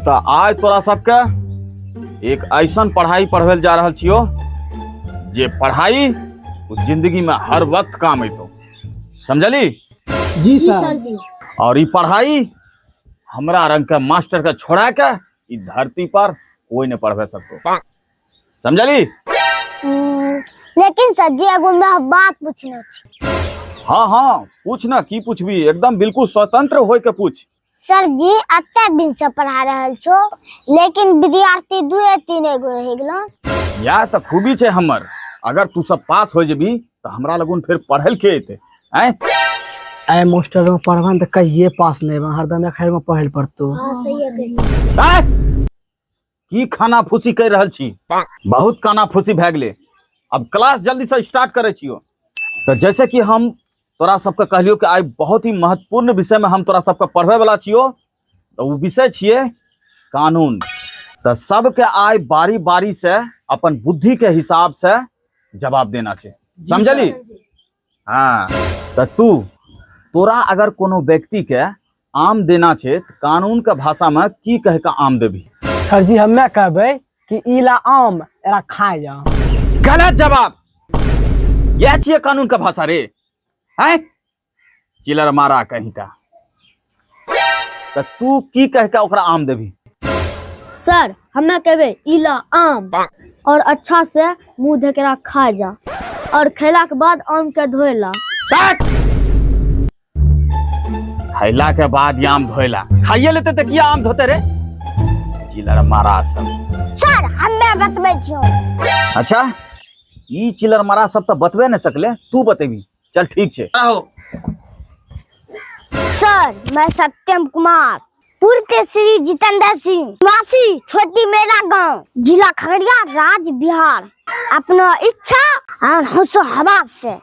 तो आज तोरा सबके एक ऐसा पढ़ाई पढ़वे जा रहा छियो जे पढ़ाई जिंदगी में हर वक्त काम अतो। समझली? जी सर। और ये पढ़ाई हमरा रंग के मास्टर के छोड़ा के ई धरती पर कोई नहीं पढ़वे सकतो। समझली? लेकिन सर जी एगो मैं बात पूछना छी। हाँ हाँ पूछना, की पूछबी, एकदम बिल्कुल स्वतंत्र होय के पूछ। सर जी अत्ते दिन से पढ़ा रहल छो लेकिन विद्यार्थी 2-3 गो रह गेलो। या तो खूबी छे हमर, अगर तू सब पास हो जेबी तो हमरा लगन फिर पढ़ल के एते हैं। ए मास्टर में पढ़वन त कहिए पास नहीं बा, हरदम खैर में पढ़ल पड़तो। हां सही है। की खाना फूसी कर रहल छी? बहुत खाना फूसी भ गेले, अब क्लास जल्दी से स्टार्ट करे छियो। तो जैसे कि हम तोरा सबके कहलियो कि आज बहुत ही महत्वपूर्ण विषय में हम तोरा सबके पढ़वे वाला छियो, तो वो विषय छिए कानून। तो सबके आज बारी बारी से अपन बुद्धि के हिसाब से जवाब देना चाहिए। समझली? हाँ तो तोरा अगर कोनो व्यक्ति के आम देना छे तो कानून के भाषा में की कह के आम देबी? सर जी हमें कहबे कि इला आम एरा खाए जा। गलत जवाब। यह छिए कानून का भाषा रे हैं? चिलर मारा कहीं का। तो तू की कह के ओकरा आम देबी? सर हमें कहबे इला आम और अच्छा से मुंह धकेरा खा जा और खैला के बाद आम के धोएला। खैला के बाद आम धोएला? खाइए लेते तो किया आम धोते रे? चिलर मारा सब। सर हमें बतबै छियो। अच्छा ई चिलर मारा सब तो बतबे न सकले, तू बतेबी। चल ठीक छे। सर मैं सत्यम कुमार पूर्व श्री जितेंद्र सिंह निवासी छोटी मेला गांव जिला खगड़िया राज्य बिहार अपना इच्छा और होशो हवास से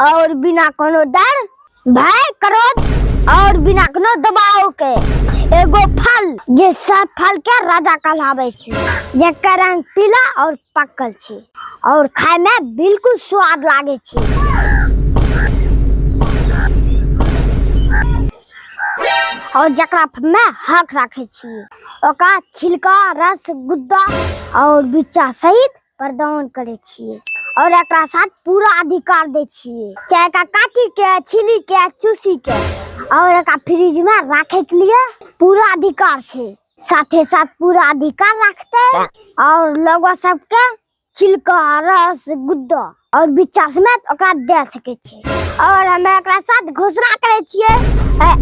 और बिना कोनो डर भय क्रोध और बिना कोनो दबाव के एगो फल जे सब फल के राजा कहलावे छे, जेकर रंग पीला और पकल छे और खाए में बिल्कुल स्वाद लागे छे। और जकरा में हक रखे छिए ओका छिलका रस गुद्दा और बिच्चा सहित प्रदान करे छिए और एकरा साथ पूरा अधिकार दे छिए, चाहे का काटी के छिली के चूसी के और एका फ्रिज में रखे के लिए पूरा अधिकार छे। साथे साथ पूरा अधिकार रखते और लोगों सबके छिलका रस गुद्दा और बिच्चा समेत ओकरा दे सके छे। और हमें एकरा साथ घोषणा करे छिए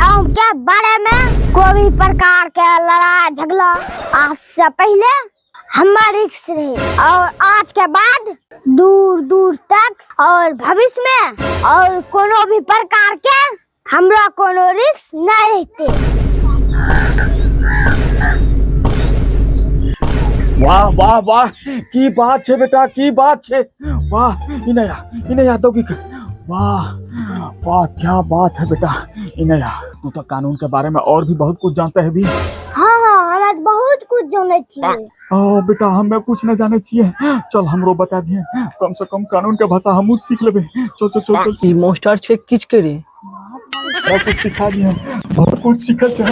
आम के बारे में कोई भी प्रकार के लड़ाई झगड़ा आज से पहले हमारे रिक्स रहे और आज के बाद दूर दूर तक और भविष्य में और कोनो भी प्रकार के हमरा कोनो रिक्स नहीं रहते। वाह वाह वाह, की बात छे बेटा, की बात छे। वाह इनया तो की वाह वाह क्या बात है बेटा। इनया तू तो कानून के बारे में और भी बहुत कुछ जानते है भी। हाँ हमें बहुत कुछ जाने चाहिए। बेटा हमें कुछ न जाने चाहिए, चल हमरो बता दिए, कम से कम कानून के भाषा हम सीख लेबे। चल चल चल चल। ई मास्टर छे किछ करे बहुत कुछ सिखा दिए, बहुत कुछ सीखल छे।